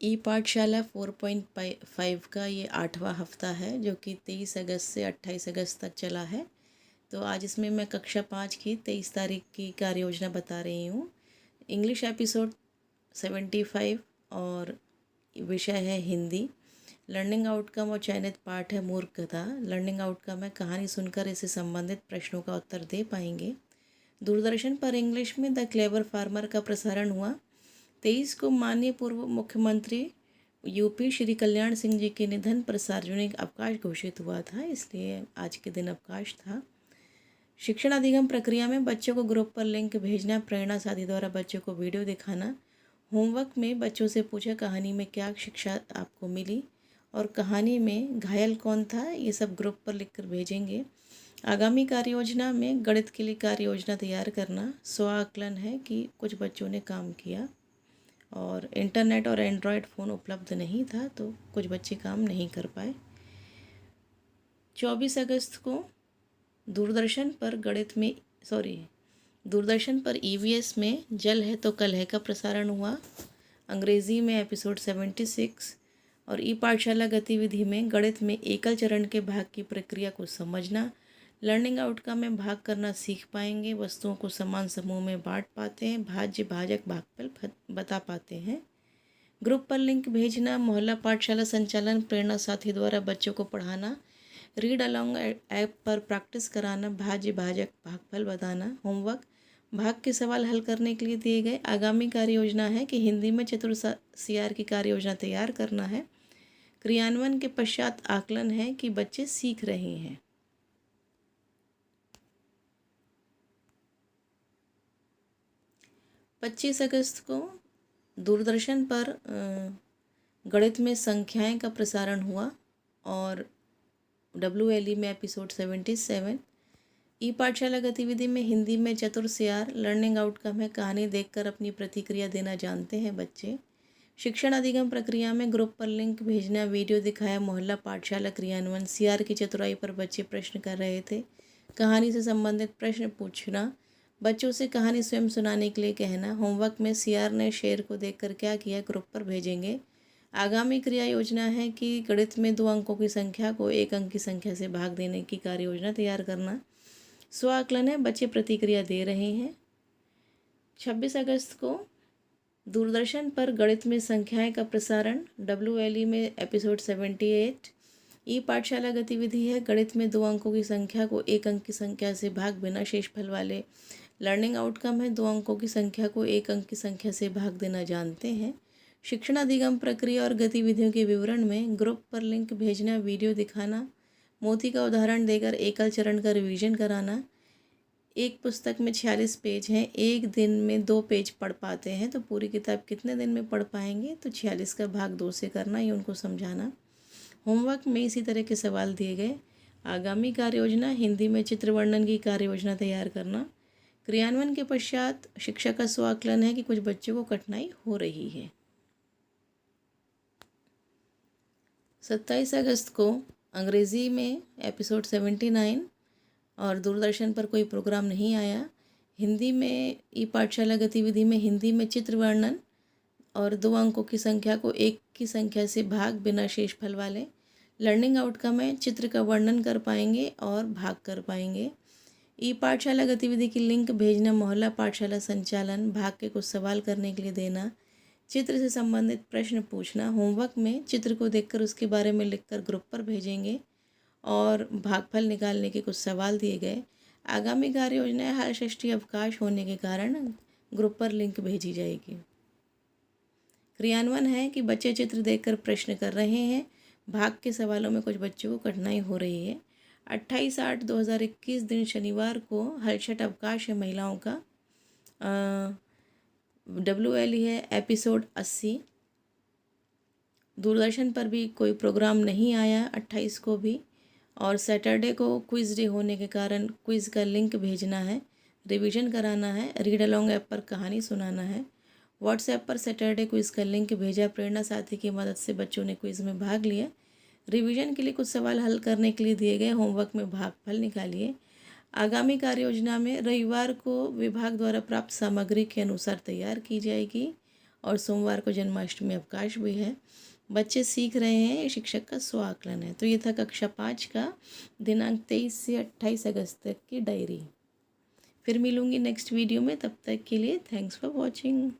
ई पाठशाला 4.5 का ये 8वां हफ्ता है जो कि 23 अगस्त से 28 अगस्त तक चला है। तो आज इसमें मैं कक्षा 5 की 23 तारीख की कार्य योजना बता रही हूँ। इंग्लिश एपिसोड 75 और विषय है हिंदी। लर्निंग आउटकम और चयनित पाठ है मूर्ख कथा। लर्निंग आउटकम है कहानी सुनकर इससे संबंधित प्रश्नों का उत्तर दे पाएंगे। दूरदर्शन पर इंग्लिश में द क्लेवर फार्मर का प्रसारण हुआ। 23 को माननीय पूर्व मुख्यमंत्री यूपी श्री कल्याण सिंह जी के निधन पर सार्वजनिक अवकाश घोषित हुआ था, इसलिए आज के दिन अवकाश था। शिक्षण अधिगम प्रक्रिया में बच्चों को ग्रुप पर लिंक भेजना, प्रेरणा साथी द्वारा बच्चों को वीडियो दिखाना। होमवर्क में बच्चों से पूछा कहानी में क्या शिक्षा आपको मिली और कहानी में घायल कौन था, ये सब ग्रुप पर लिखकर भेजेंगे। आगामी कार्य योजना में गणित के लिए कार्य योजना तैयार करना। स्व आकलन है कि कुछ बच्चों ने काम किया और इंटरनेट और एंड्रॉयड फ़ोन उपलब्ध नहीं था तो कुछ बच्चे काम नहीं कर पाए। 24 अगस्त को दूरदर्शन पर ईवीएस में जल है तो कल है का प्रसारण हुआ। अंग्रेज़ी में एपिसोड 76 और ई पाठशाला गतिविधि में गणित में एकल चरण के भाग की प्रक्रिया को समझना। लर्निंग आउटकम में भाग करना सीख पाएंगे, वस्तुओं को समान समूह में बांट पाते हैं, भाज्य भाजक भागफल बता पाते हैं। ग्रुप पर लिंक भेजना, मोहल्ला पाठशाला संचालन, प्रेरणा साथी द्वारा बच्चों को पढ़ाना, रीड अलॉन्ग ऐप पर प्रैक्टिस कराना, भाज्य भाजक भागफल बताना। होमवर्क भाग के सवाल हल करने के लिए दिए गए। आगामी कार्य योजना है कि हिंदी में चतुर सीआर की कार्य योजना तैयार करना है। क्रियान्वयन के पश्चात आकलन है कि बच्चे सीख रहे हैं। 25 अगस्त को दूरदर्शन पर गणित में संख्याएं का प्रसारण हुआ और WLE में एपिसोड 77। ई पाठशाला गतिविधि में हिंदी में चतुर सीआर। लर्निंग आउटकम है कहानी देखकर अपनी प्रतिक्रिया देना जानते हैं बच्चे। शिक्षण अधिगम प्रक्रिया में ग्रुप पर लिंक भेजना, वीडियो दिखाया, मोहल्ला पाठशाला क्रियान्वयन। सीआर की चतुराई पर बच्चे प्रश्न कर रहे थे। कहानी से संबंधित प्रश्न पूछना, बच्चों से कहानी स्वयं सुनाने के लिए कहना। होमवर्क में सीआर ने शेर को देखकर क्या किया ग्रुप पर भेजेंगे। आगामी क्रिया योजना है कि गणित में 2 अंकों की संख्या को 1 अंक की संख्या से भाग देने की कार्य योजना तैयार करना। स्व आकलन है बच्चे प्रतिक्रिया दे रहे हैं। 26 अगस्त को दूरदर्शन पर गणित में संख्याएं का प्रसारण। WLE में एपिसोड 78। ई पाठशाला गतिविधि है गणित में 2 अंकों की संख्या को 1 अंक की संख्या से भाग बिना शेषफल वाले। लर्निंग आउटकम है 2 अंकों की संख्या को 1 अंक की संख्या से भाग देना जानते हैं। शिक्षण अधिगम प्रक्रिया और गतिविधियों के विवरण में ग्रुप पर लिंक भेजना, वीडियो दिखाना, मोती का उदाहरण देकर एकल चरण का रिवीजन कराना। एक पुस्तक में 46 पेज हैं, एक दिन में 2 पेज पढ़ पाते हैं तो पूरी किताब कितने दिन में पढ़ पाएंगे, तो 46 का भाग 2 से करना, ये उनको समझाना। होमवर्क में इसी तरह के सवाल दिए गए। आगामी कार्य योजना हिंदी में चित्र वर्णन की कार्य योजना तैयार करना। क्रियान्वयन के पश्चात शिक्षक का स्व आकलन है कि कुछ बच्चों को कठिनाई हो रही है। 27 अगस्त को अंग्रेज़ी में एपिसोड 79 और दूरदर्शन पर कोई प्रोग्राम नहीं आया। हिंदी में ई पाठशाला गतिविधि में हिंदी में चित्र वर्णन और 2 अंकों की संख्या को 1 की संख्या से भाग बिना शेषफल वाले। लर्निंग आउटकम है चित्र का वर्णन कर पाएंगे और भाग कर पाएंगे। ई पाठशाला गतिविधि की लिंक भेजना, मोहल्ला पाठशाला संचालन, भाग के कुछ सवाल करने के लिए देना, चित्र से संबंधित प्रश्न पूछना। होमवर्क में चित्र को देखकर उसके बारे में लिखकर ग्रुप पर भेजेंगे और भागफल निकालने के कुछ सवाल दिए गए। आगामी कार्य योजना हर षष्ठी अवकाश होने के कारण ग्रुप पर लिंक भेजी जाएगी। क्रियान्वयन है कि बच्चे चित्र देखकर प्रश्न कर रहे हैं। भाग के सवालों में कुछ बच्चों को कठिनाई हो रही है। 28/8/2021 दिन शनिवार को हलछट अवकाश है महिलाओं का। WLE है एपिसोड 80। दूरदर्शन पर भी कोई प्रोग्राम नहीं आया 28 को भी। और सैटरडे को क्विज़ डे होने के कारण क्विज़ का लिंक भेजना है, रिवीजन कराना है, रीड अलॉन्ग ऐप पर कहानी सुनाना है। व्हाट्सएप पर सैटरडे क्विज़ का लिंक भेजा, प्रेरणा साथी की मदद से बच्चों ने क्विज़ में भाग लिया। रिवीजन के लिए कुछ सवाल हल करने के लिए दिए गए। होमवर्क में भागफल निकालिए। आगामी कार्य योजना में रविवार को विभाग द्वारा प्राप्त सामग्री के अनुसार तैयार की जाएगी और सोमवार को जन्माष्टमी अवकाश भी है। बच्चे सीख रहे हैं, शिक्षक का स्वआकलन है। तो ये था कक्षा 5 का दिनांक 23 से 28 अगस्त तक की डायरी। फिर मिलूँगी नेक्स्ट वीडियो में, तब तक के लिए थैंक्स फॉर वॉचिंग।